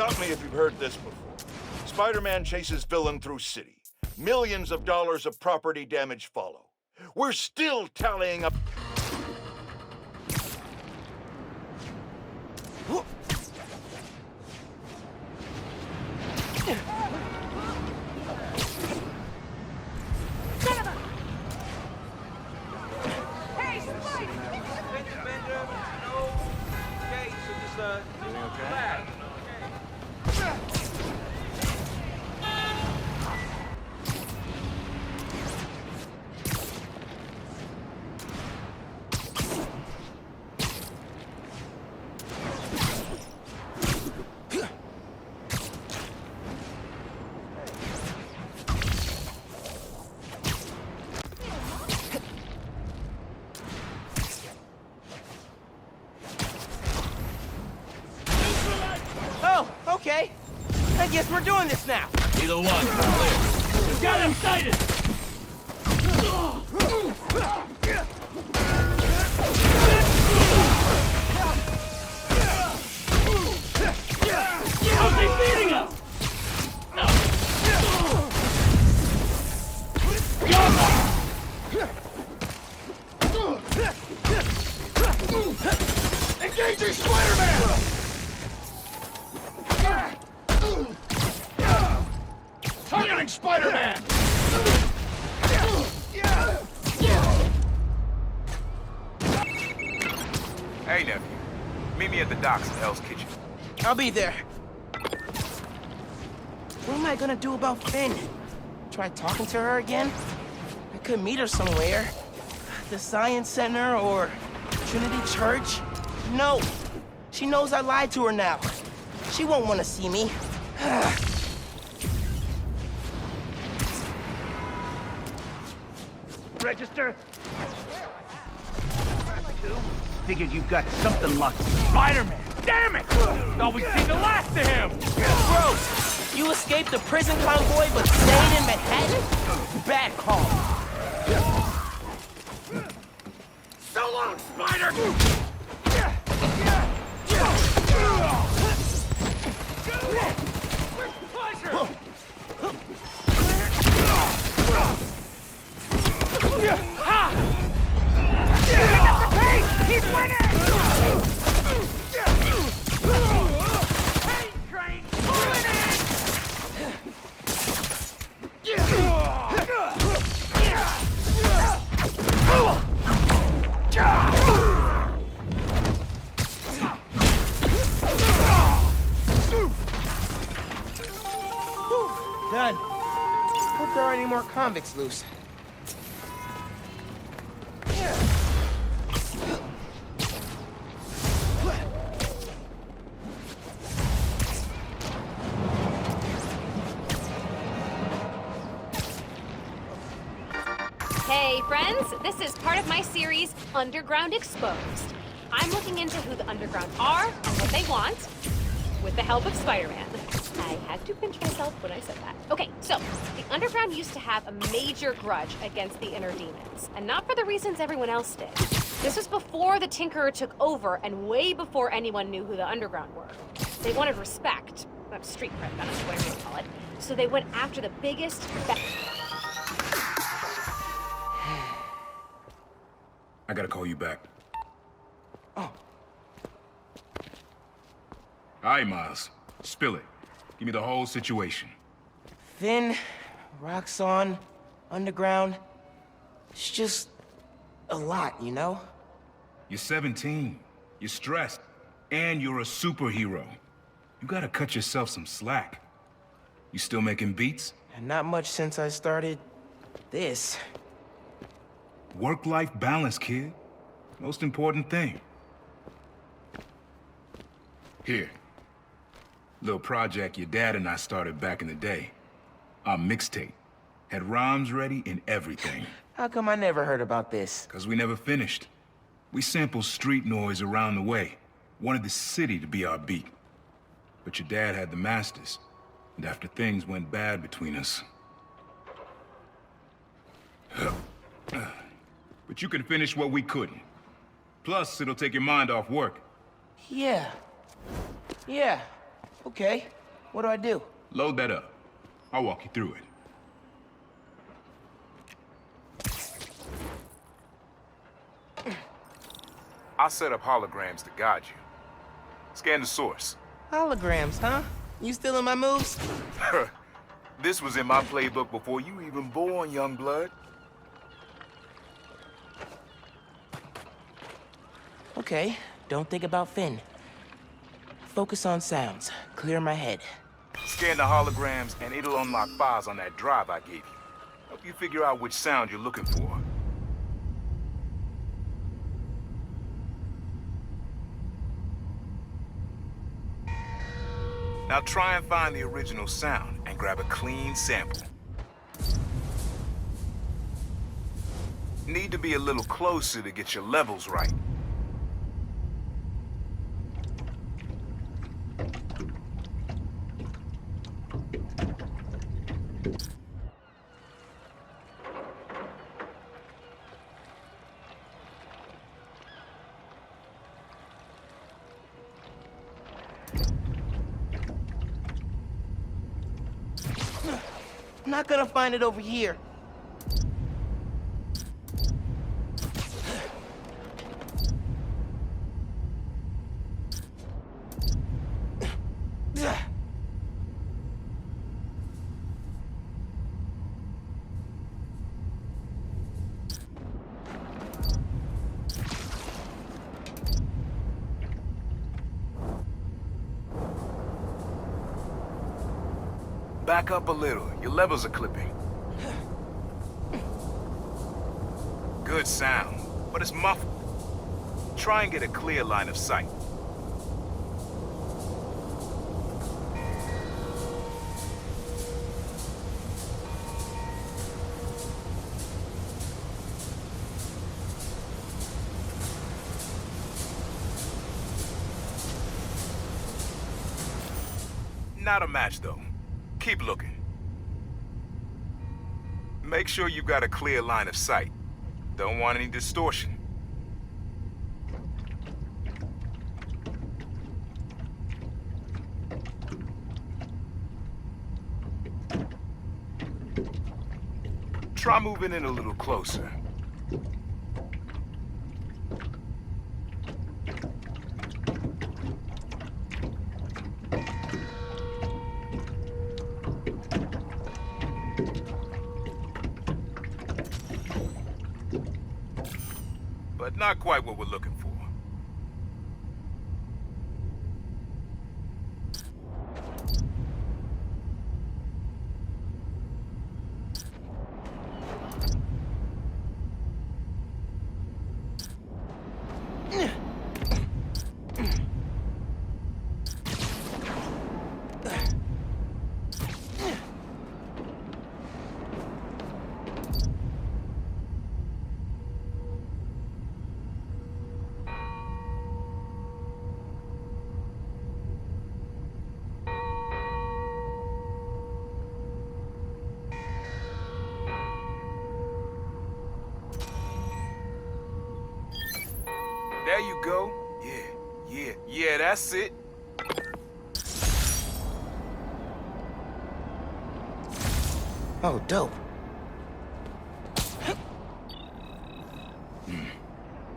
Stop me if you've heard this before. Spider-Man chases villain through city. Millions of dollars of property damage follow. We're still tallying up... Hey, Spike! Bender, no. Okay, so just, relax. Oh, okay. I guess we're doing this now. Either one, clear. You got him sighted! How's he beating him? Engaging Spider-Man! Targeting Spider-Man! Hey, nephew. Meet me at the docks at Hell's Kitchen. I'll be there. What am I gonna do about Finn? Try talking to her again? I could meet her somewhere. The Science Center or Trinity Church? No. She knows I lied to her now. She won't want to see me. Register. Figured you got something lucky. Spider-Man! Damn it! Thought we'd see the last of him! Gross! You escaped the prison convoy but stayed in Manhattan? Bad call. So long, Spider! He's winning! Done. Hope there aren't any more convicts loose. Hey friends, this is part of my series, Underground Exposed. I'm looking into who the Underground are and what they want, with the help of Spider-Man. I had to pinch myself when I said that. Okay, so, the Underground used to have a major grudge against the Inner Demons, and not for the reasons everyone else did. This was before the Tinkerer took over, and way before anyone knew who the Underground were. They wanted respect, street cred, I don't know, whatever you call it. So they went after the biggest, I gotta call you back. Oh. All right, Miles. Spill it. Give me the whole situation. Finn, Roxxon, Underground. It's just a lot, you know? You're 17. You're stressed. And you're a superhero. You gotta cut yourself some slack. You still making beats? And not much since I started this. Work-life balance, kid. Most important thing. Here. Little project your dad and I started back in the day. Our mixtape. Had rhymes ready and everything. How come I never heard about this? 'Cause we never finished. We sampled street noise around the way. Wanted the city to be our beat. But your dad had the masters. And after things went bad between us... But you can finish what we couldn't. Plus, it'll take your mind off work. Yeah. Yeah. Okay. What do I do? Load that up. I'll walk you through it. I'll set up holograms to guide you. Scan the source. Holograms, huh? You stealing my moves? This was in my playbook before you even born, young blood. Okay, don't think about Finn. Focus on sounds. Clear my head. Scan the holograms and it'll unlock files on that drive I gave you. Help you figure out which sound you're looking for. Now try and find the original sound and grab a clean sample. Need to be a little closer to get your levels right. I'm not gonna find it over here. Back up a little. Your levels are clipping. Good sound, but it's muffled. Try and get a clear line of sight. Not a match, though. Keep looking. Make sure you've got a clear line of sight. Don't want any distortion. Try moving in a little closer. But not quite what we're looking for. There you go. Yeah, that's it. Oh, dope.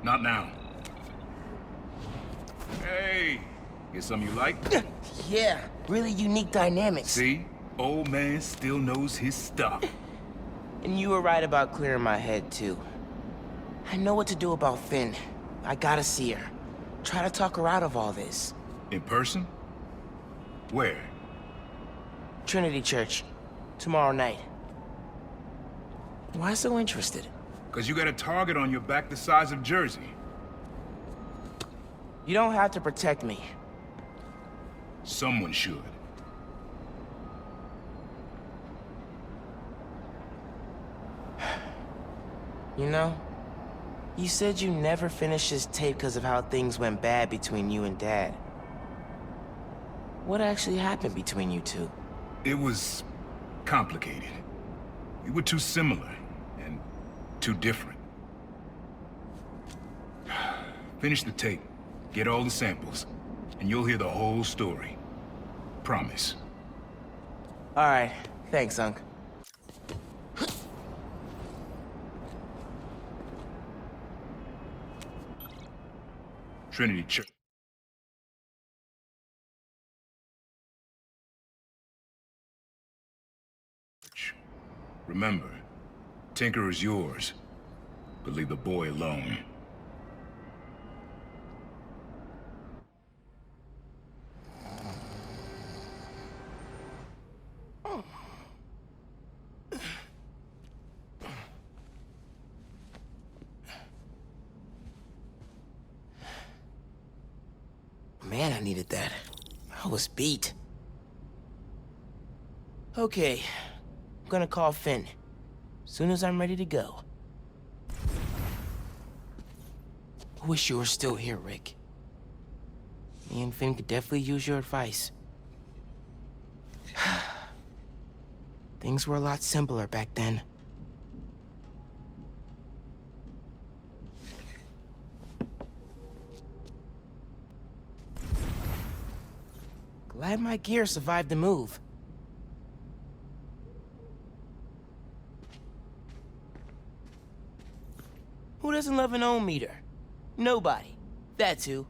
Not now. Hey, get something you like? Yeah, really unique dynamics. See? Old man still knows his stuff. And you were right about clearing my head, too. I know what to do about Finn. I gotta see her. Try to talk her out of all this. In person? Where? Trinity Church. Tomorrow night. Why so interested? Because you got a target on your back the size of Jersey. You don't have to protect me. Someone should. You know, you said you never finished this tape because of how things went bad between you and Dad. What actually happened between you two? It was complicated. We were too similar and too different. Finish the tape, get all the samples, and you'll hear the whole story. Promise. All right. Thanks, Unc. Trinity Church. Remember, Tinker is yours, but leave the boy alone. Man, I needed that. I was beat. Okay, I'm gonna call Finn. Soon as I'm ready to go. I wish you were still here, Rick. Me and Finn could definitely use your advice. Things were a lot simpler back then. Glad my gear survived the move. Who doesn't love an ohm meter? Nobody. That's who.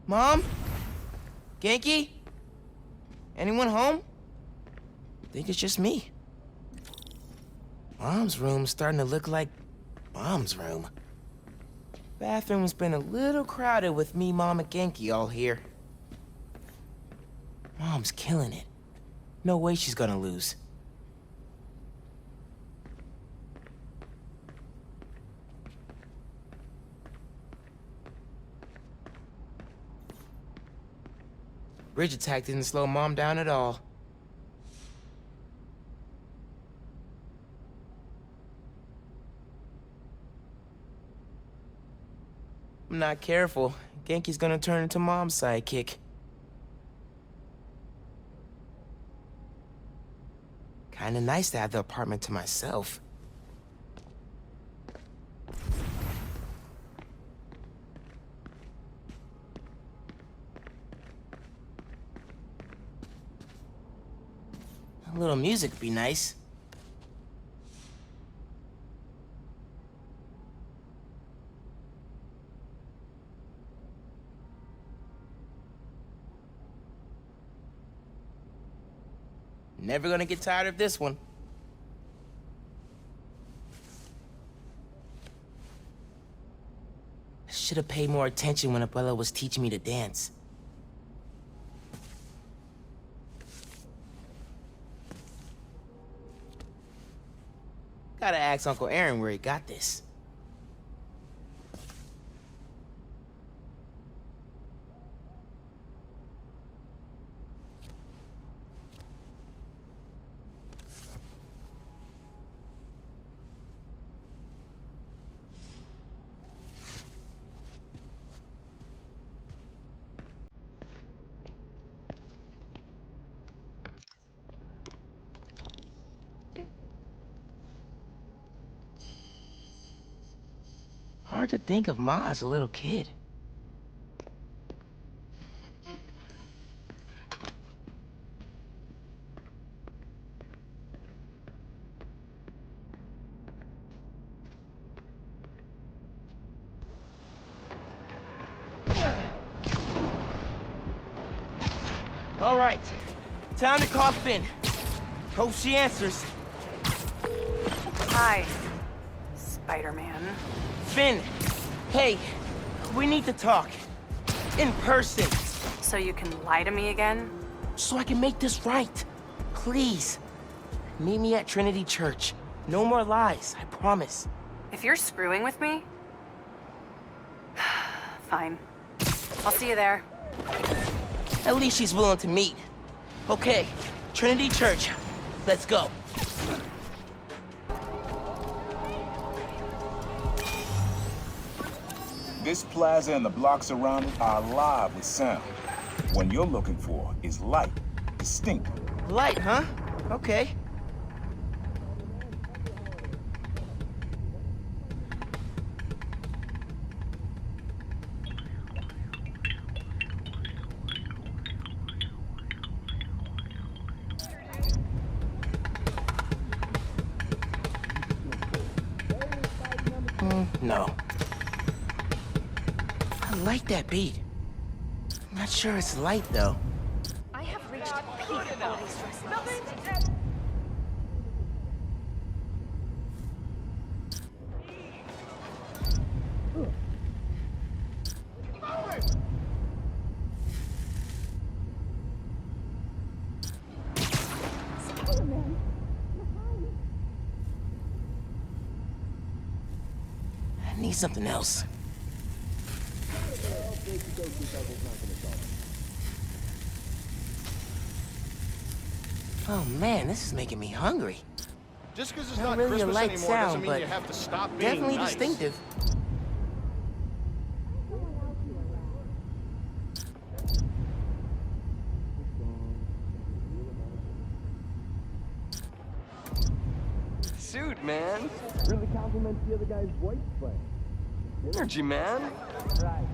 Mom? Genki? Anyone home? Think it's just me. Mom's room's starting to look like Mom's room. Bathroom's been a little crowded with me, Mom, and Genki all here. Mom's killing it. No way she's gonna lose. Bridge attack didn't slow Mom down at all. I'm not careful, Genki's gonna turn into Mom's sidekick. Kinda nice to have the apartment to myself. A little music would be nice. Never gonna get tired of this one. I should have paid more attention when Abuela was teaching me to dance. Gotta ask Uncle Aaron where he got this. Hard to think of Ma as a little kid. All right, time to call Finn. Hope she answers. Hi, Spider-Man. Finn, hey, we need to talk. In person. So you can lie to me again? So I can make this right. Please. Meet me at Trinity Church. No more lies, I promise. If you're screwing with me... Fine. I'll see you there. At least she's willing to meet. Okay, Trinity Church. Let's go. This plaza and the blocks around it are alive with sound. What you're looking for is light, distinct. Light, huh? Okay. like that beat. Not sure it's light, though. I have reached peak body stress levels. I need something else. Oh man, this is making me hungry. Just because it's Not not really Christmas a light anymore doesn't sound, mean but you have to stop being definitely nice. distinctive. Suit, man. Really compliments the other guy's voice play. Energy, man. Right.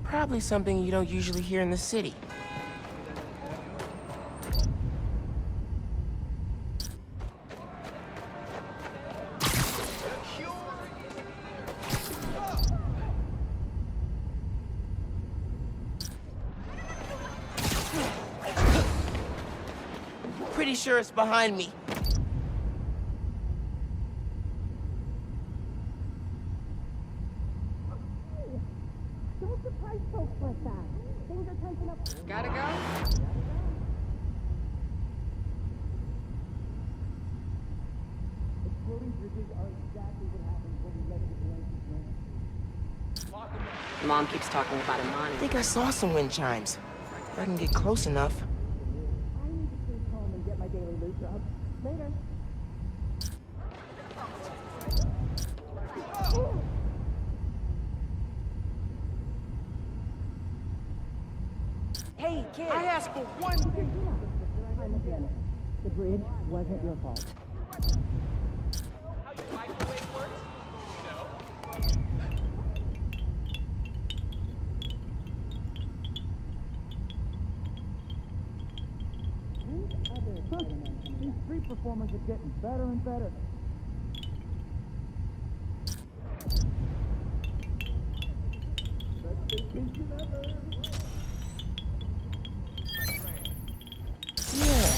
Probably something you don't usually hear in the city. Pretty sure it's behind me. Gotta go? Mom keeps talking about I Imani. think I saw some wind chimes. If I can get close enough. Hey, kid. I asked for one thing. The bridge wasn't your fault. These street performers are getting better and better. Yeah,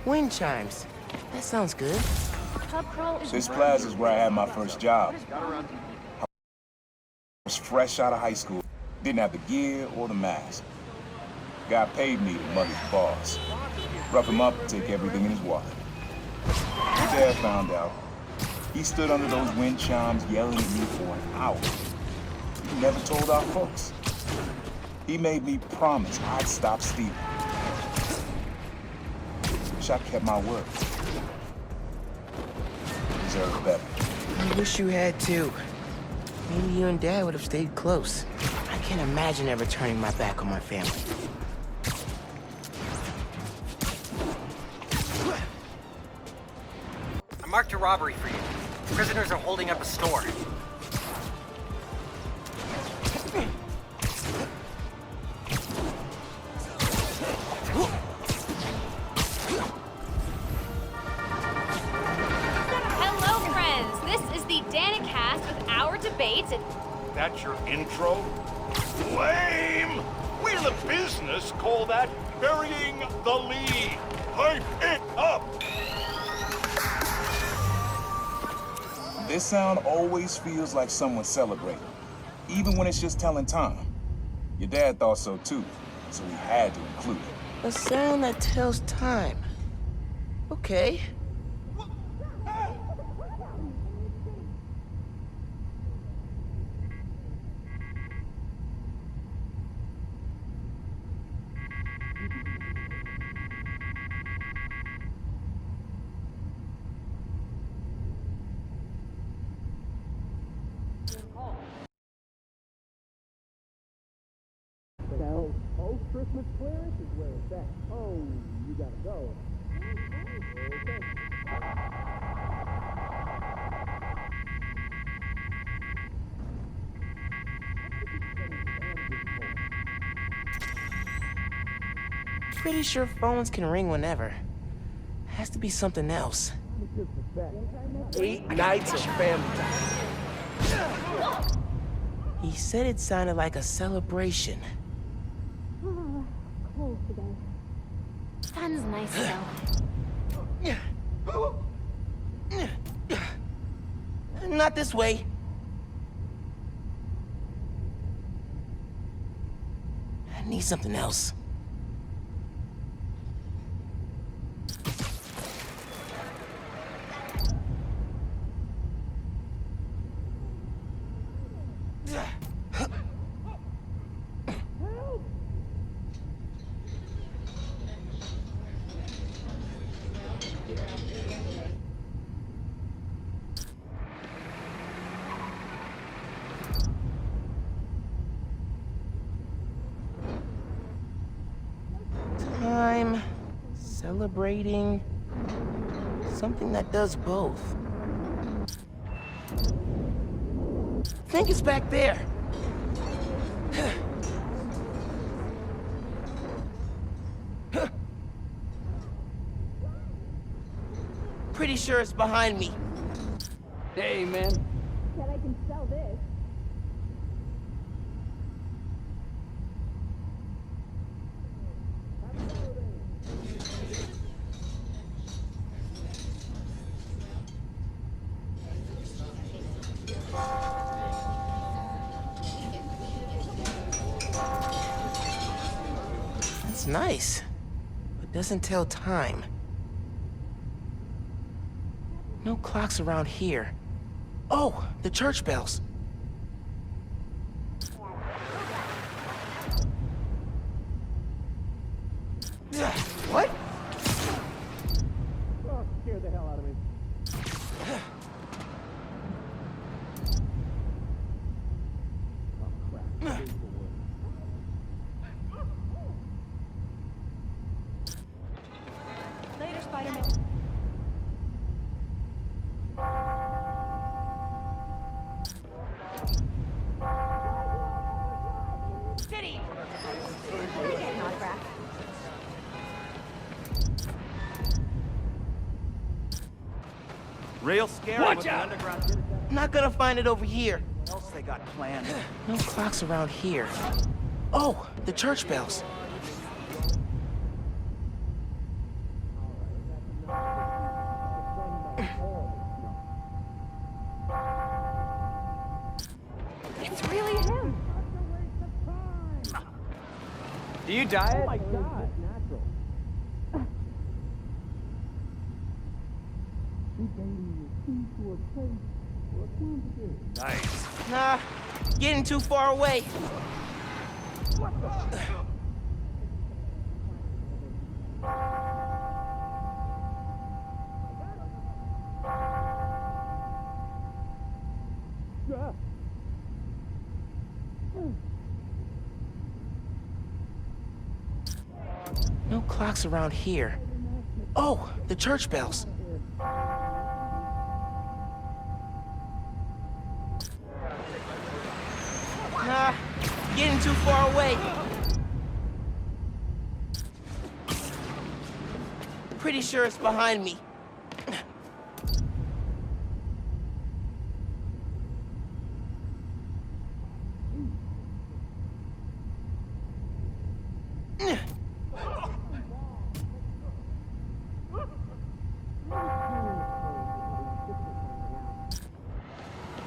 wind chimes. That sounds good. Pub crawl is This plaza's where I had my first job. I was fresh out of high school. Didn't have the gear or the mask. Guy paid me to mug his boss. Rough him up, take everything in his wallet. His dad found out. He stood under those wind chimes yelling at me for an hour. He never told our folks. He made me promise I'd stop stealing. Wish I kept my word. Deserve better. I wish you had too. Maybe you and Dad would have stayed close. I can't imagine ever turning my back on my family. I marked a robbery for you. Prisoners are holding up a store. Hello, friends. This is the Danicast with our debate. That's your intro? Lame! We in the business call that burying the lead. Hype it up! This sound always feels like someone celebrating, even when it's just telling time. Your dad thought so too, so we had to include it. A sound that tells time. Okay. Post-Christmas clearance is where it's at. Oh, you gotta go. Okay. Pretty sure phones can ring whenever. Has to be something else. 8 nights of family time. He said it sounded like a celebration. Cold today. Sun's nice though. Not this way. I need something else. Time, celebrating, something that does both. Think it's back there. Pretty sure it's behind me. Hey, man. Said I can sell this. That's nice, but doesn't tell time. No clocks around here. Oh, the church bells. What? Oh, scared the hell out of me. Later, Spider-Man. City! Real scary. Watch what the out! underground did. Not gonna find it over here. What else they got planned? No clocks around here. Oh, the church bells. It's really him. Do you diet? Oh my God. Natural. Nice. Nah, getting too far away. No clocks around here. Oh, the church bells. Nah, getting too far away. Pretty sure it's behind me.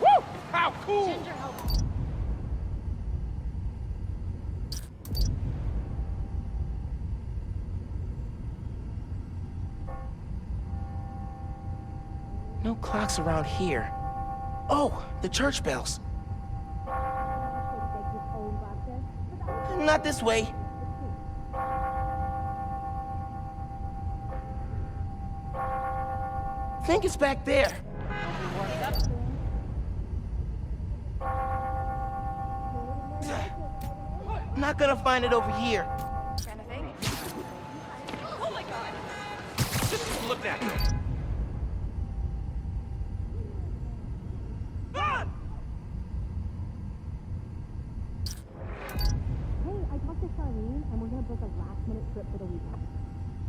Woo! How cool! No clocks around here. Oh, the church bells. Not this way. Think it's back there. Not gonna find it over here. Oh my god. Just look at it. Hey, I talked to Charlene, and we're gonna book a last-minute trip for the weekend.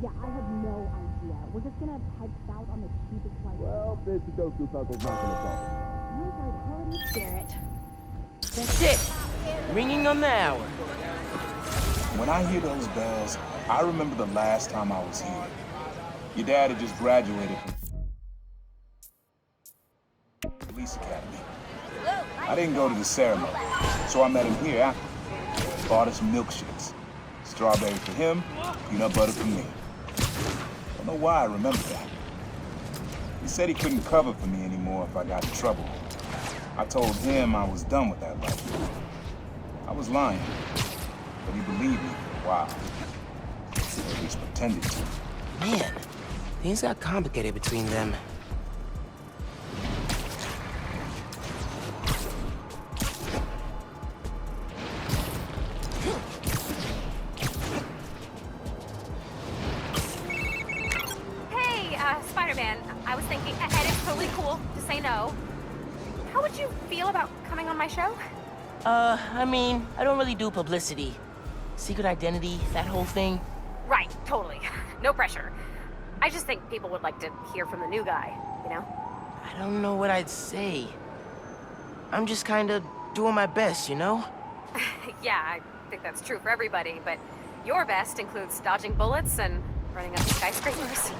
Yeah, I have no idea. We're just gonna head south on the cheapest flight. Well, Fancy Toast Uncle's not gonna talk. I'm sorry, holiday spirit. That's it. Ringing on the hour. When I hear those bells, I remember the last time I was here. Your dad had just graduated from Police Academy. I didn't go to the ceremony, so I met him here after. Bought us milkshakes. Strawberry for him, peanut butter for me. Don't know why I remember that. He said he couldn't cover for me anymore if I got in trouble. I told him I was done with that life. I was lying, but he believed me for a while. Or at least pretended to. Man, things got complicated between them. Hey, Spider-Man. I was thinking, and it's totally cool to say no. How would you feel about coming on my show? I mean, I don't really do publicity. Secret identity, that whole thing. Right, totally. No pressure. I just think people would like to hear from the new guy, you know? I don't know what I'd say. I'm just kinda doing my best, you know? Yeah, I think that's true for everybody, but your best includes dodging bullets and running up skyscrapers.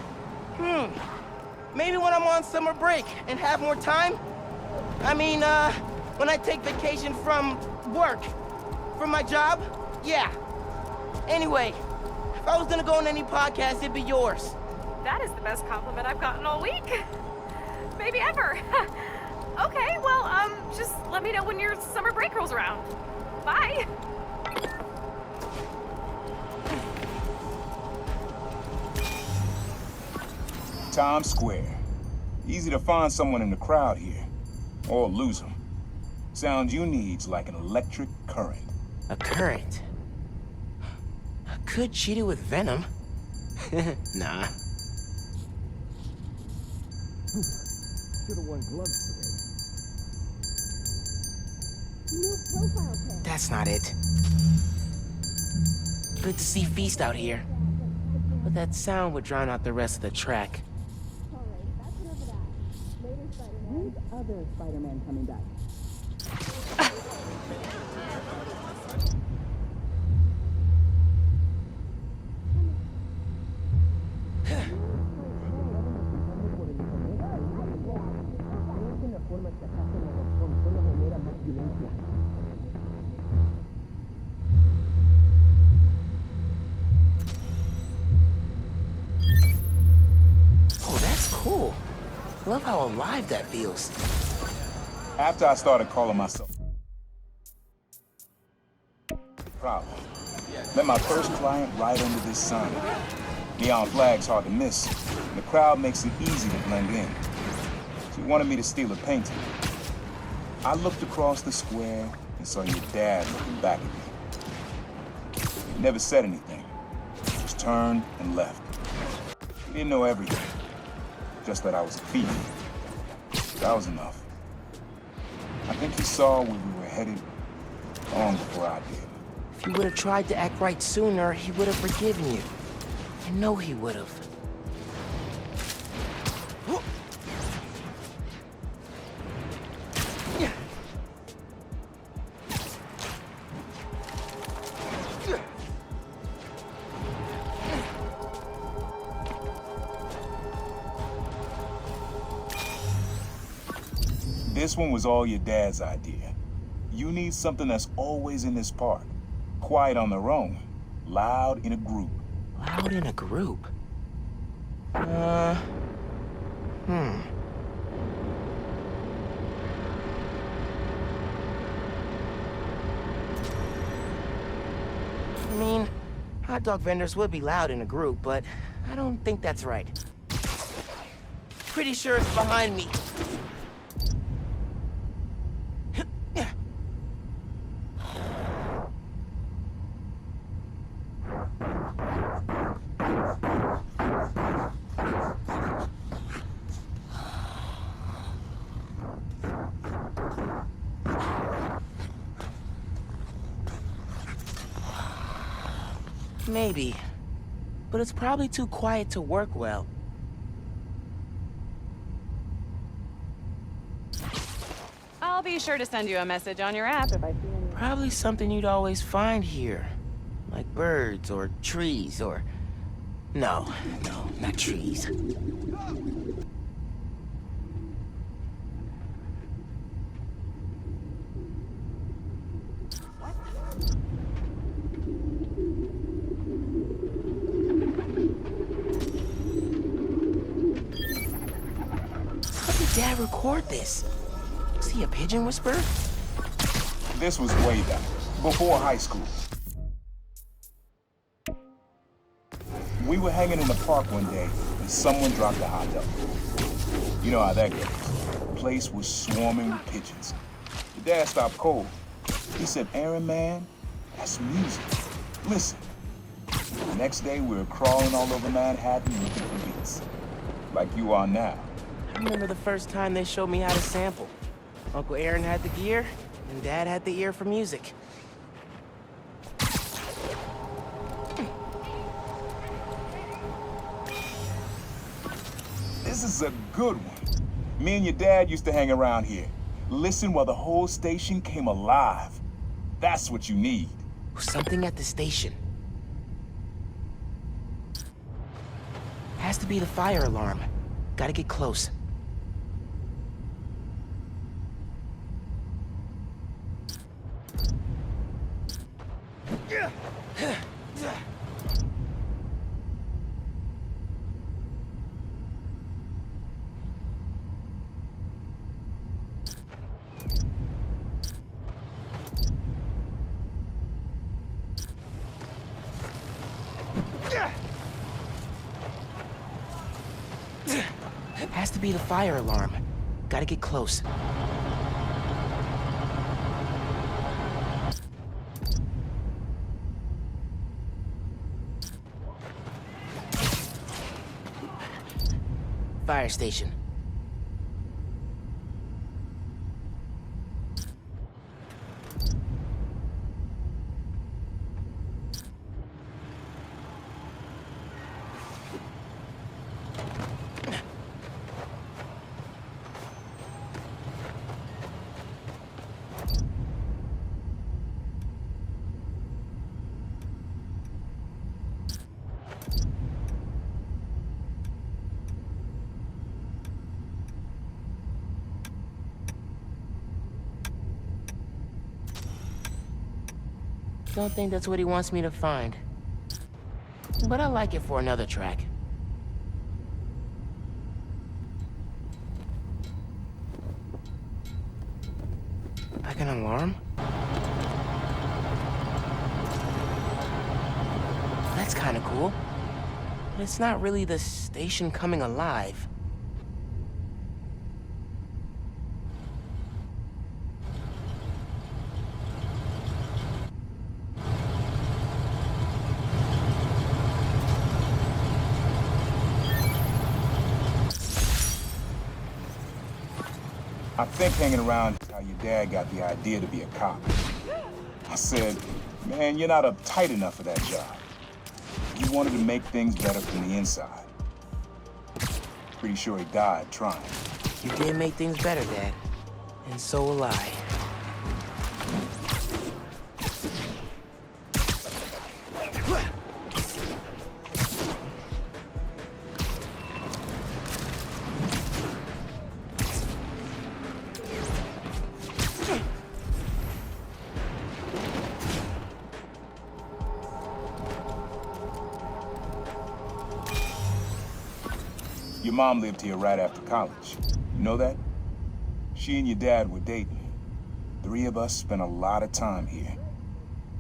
Maybe when I'm on summer break and have more time? I mean, when I take vacation from work. From my job? Yeah. Anyway, if I was gonna go on any podcast, it'd be yours. That is the best compliment I've gotten all week. Maybe ever. Okay, well, just let me know when your summer break rolls around. Bye. Times Square. Easy to find someone in the crowd here. Or lose them. Sound you need's like an electric current. A current? I could cheat it with venom. Nah. Should've worn gloves today. New profile pic. That's not it. Good to see Feast out here. But that sound would drown out the rest of the track. Alright, that's enough of that. Later, Spider-Man. When's other Spider-Man coming back? Oh, that's cool. Love how alive that feels. After I started calling myself problem. Met my first client right under this sign. Neon flag's hard to miss, and the crowd makes it easy to blend in. She wanted me to steal a painting. I looked across the square and saw your dad looking back at me. He never said anything, just turned and left. He didn't know everything, just that I was a thief. That was enough. I think he saw where we were headed long before I did. If you would have tried to act right sooner, he would have forgiven you. I know he would have. This one was all your dad's idea. You need something that's always in this park. Quiet on their own, loud in a group. Loud in a group? I mean, hot dog vendors would be loud in a group, but I don't think that's right. Pretty sure it's behind me. Maybe. But it's probably too quiet to work well. I'll be sure to send you a message on your app if I see any. Probably something you'd always find here. Like birds or trees or... No, not trees. How did Dad record this? Was he a pigeon whisperer? This was way back, before high school. We were hanging in the park one day, and someone dropped a hot dog. You know how that goes. The place was swarming with pigeons. The dad stopped cold. He said, "Aaron, man, that's music. Listen." The next day, we were crawling all over Manhattan looking for beats. Like you are now. I remember the first time they showed me how to sample. Uncle Aaron had the gear, and Dad had the ear for music. This is a good one. Me and your dad used to hang around here. Listen while the whole station came alive. That's what you need. Something at the station. Has to be the fire alarm. Gotta get close. Has to be the fire alarm. Gotta get close. Fire station. Don't think that's what he wants me to find. But I like it for another track. Like an alarm? That's kinda cool. But it's not really the station coming alive. I think hanging around is how your dad got the idea to be a cop. I said, "Man, you're not uptight enough for that job." You wanted to make things better from the inside. Pretty sure he died trying. You did make things better, Dad. And so will I. Your mom lived here right after college. You know that? She and your dad were dating. 3 of us spent a lot of time here.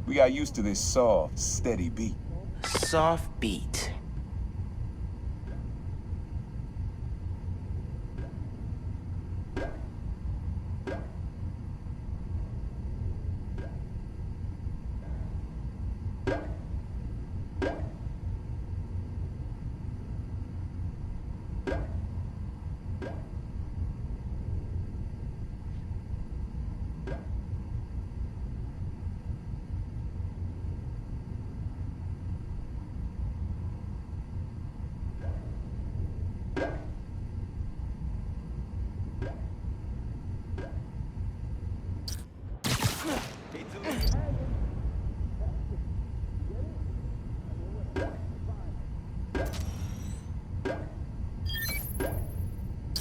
We got used to this soft, steady beat. Soft beat.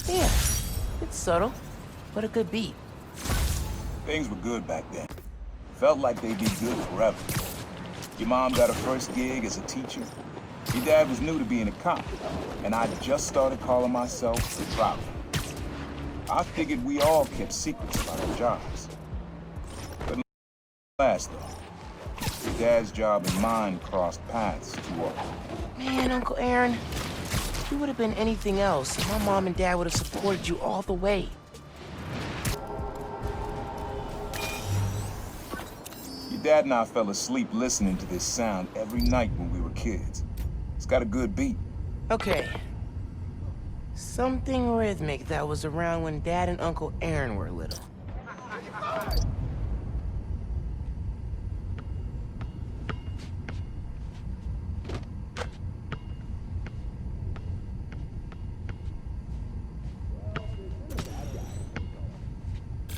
Yeah, it's subtle, but a good beat. Things were good back then. Felt like they'd be good forever. Your mom got her first gig as a teacher. Your dad was new to being a cop, and I just started calling myself the Prowler. I figured we all kept secrets about our jobs. But last though, your dad's job and mine crossed paths too often. Man, Uncle Aaron, if you would have been anything else, my mom and dad would have supported you all the way. Your dad and I fell asleep listening to this sound every night when we were kids. It's got a good beat. Okay. Something rhythmic that was around when Dad and Uncle Aaron were little.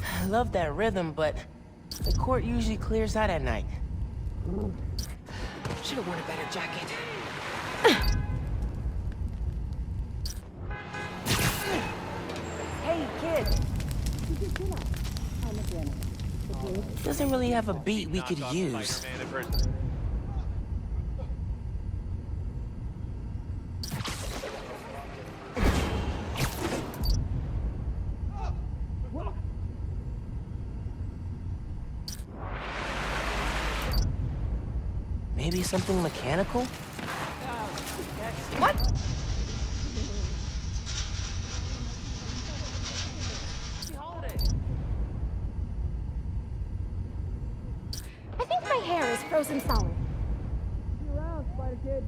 I love that rhythm, but the court usually clears out at night. Should have worn a better jacket. Hey, kid! Doesn't really have a beat we could use. Maybe something mechanical? What? I think my hair is frozen solid. See you around, Spider Kid.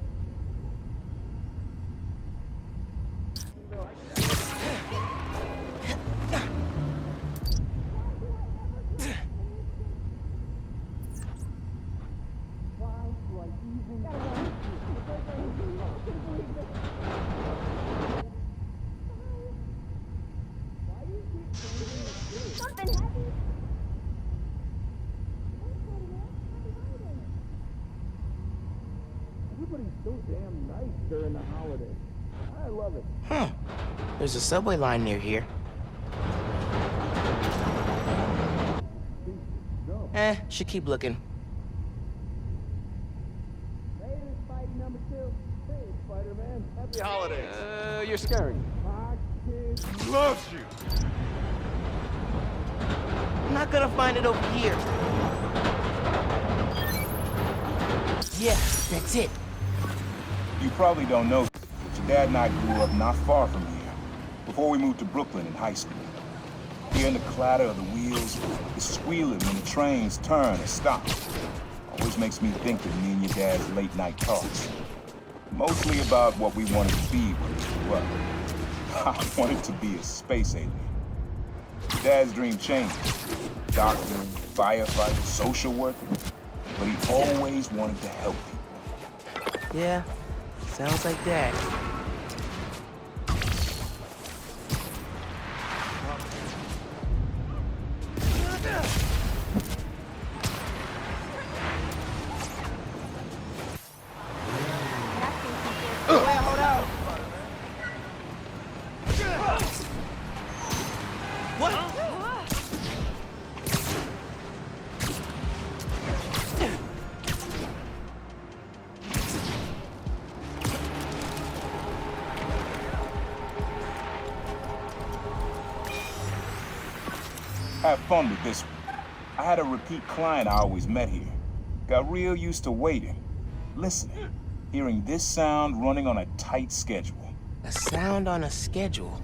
Everybody's so damn nice during the holidays. I love it. There's a subway line near here. Should keep looking. Hey, this Spidey number 2. Hey, Spider-Man. Happy holidays. You're scary. Loves you. I'm not gonna find it over here. Yeah, that's it. You probably don't know, but your dad and I grew up not far from here, before we moved to Brooklyn in high school. Hearing the clatter of the wheels, the squealing when the trains turn or stop, always makes me think of me and your dad's late night talks. Mostly about what we wanted to be when we grew up. I wanted to be a space alien. Your dad's dream changed. Doctor, firefighter, social worker. But he always wanted to help people. Yeah, sounds like that. Have fun with this one. I had a repeat client I always met here. Got real used to waiting, listening, hearing this sound running on a tight schedule. A sound on a schedule.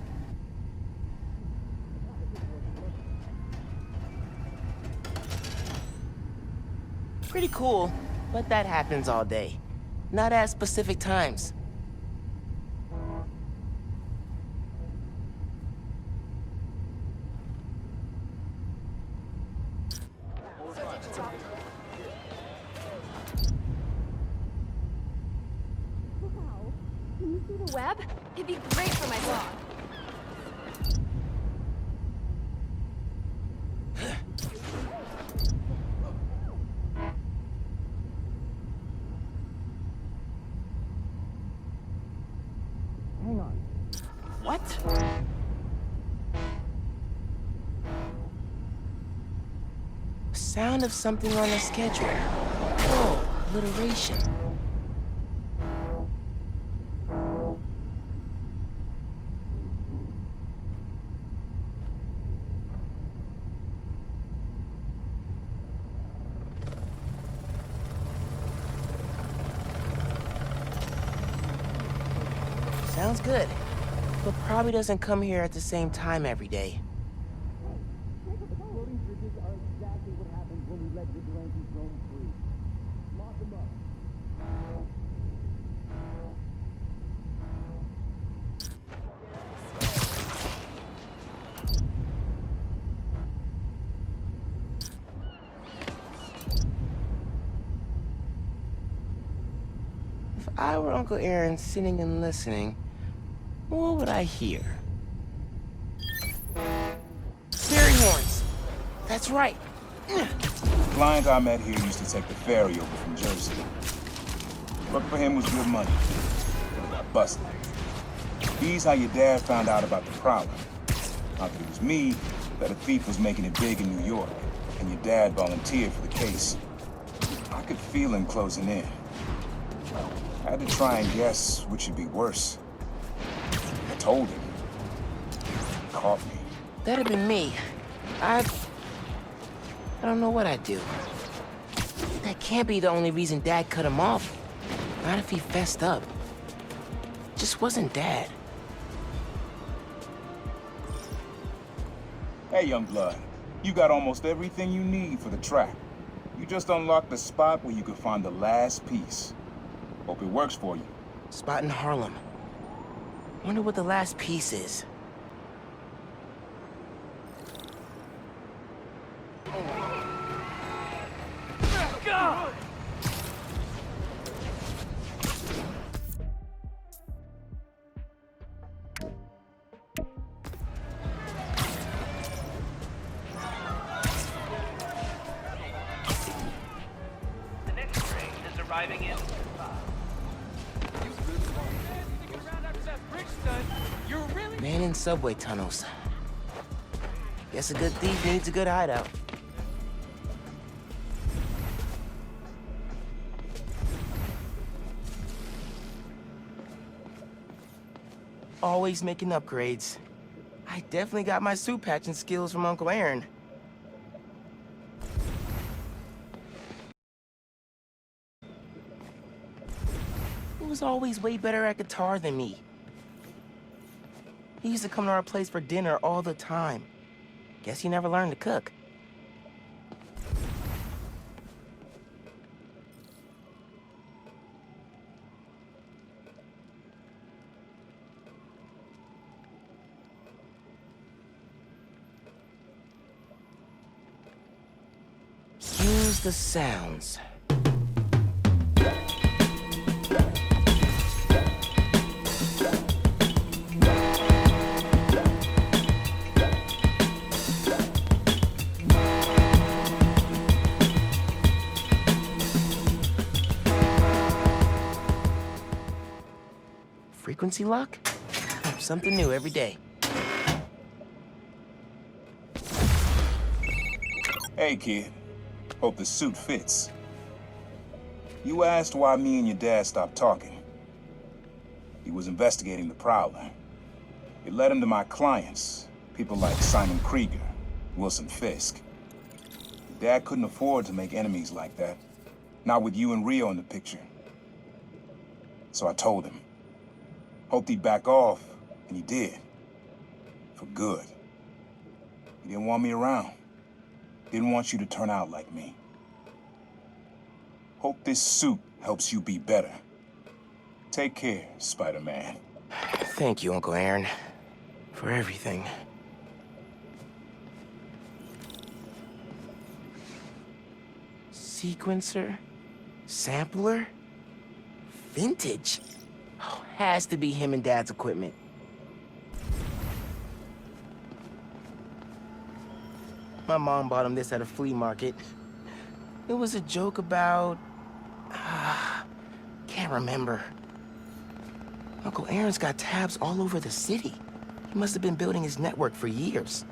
Pretty cool, but that happens all day. Not at specific times. Can you see the web? It'd be great for my blog. Sound of something on the schedule. Oh, alliteration. Sounds good, but probably doesn't come here at the same time every day. Floating bridges are exactly what happens when we let vigilantes roam free. Lock them up. If I were Uncle Aaron sitting and listening, what would I hear? Fairy horns! That's right! The client I met here used to take the ferry over from Jersey. Working for him was good money, but it got busted. He's how your dad found out about the Prowler. Not that it was me, that a thief was making it big in New York, and your dad volunteered for the case. I could feel him closing in. I had to try and guess which would be worse. I told him. He caught me. That'd have been me. I don't know what I'd do. That can't be the only reason Dad cut him off. Not if he fessed up. Just wasn't Dad. Hey, young blood. You got almost everything you need for the track. You just unlocked the spot where you can find the last piece. Hope it works for you. Spot in Harlem. Wonder what the last piece is. Man in subway tunnels. Guess a good thief needs a good hideout. Always making upgrades. I definitely got my suit patching skills from Uncle Aaron. He was always way better at guitar than me. He used to come to our place for dinner all the time. Guess he never learned to cook. Use the sounds. Frequency lock? Something new every day. Hey, kid. Hope the suit fits. You asked why me and your dad stopped talking. He was investigating the Prowler. It led him to my clients, people like Simon Krieger, Wilson Fisk. Dad couldn't afford to make enemies like that. Not with you and Rio in the picture. So I told him. Hoped he'd back off, and he did. For good. He didn't want me around. Didn't want you to turn out like me. Hope this suit helps you be better. Take care, Spider-Man. Thank you, Uncle Aaron, for everything. Sequencer? Sampler? Vintage? Oh, has to be him and Dad's equipment. My mom bought him this at a flea market. It was a joke about... can't remember. Uncle Aaron's got tabs all over the city. He must have been building his network for years.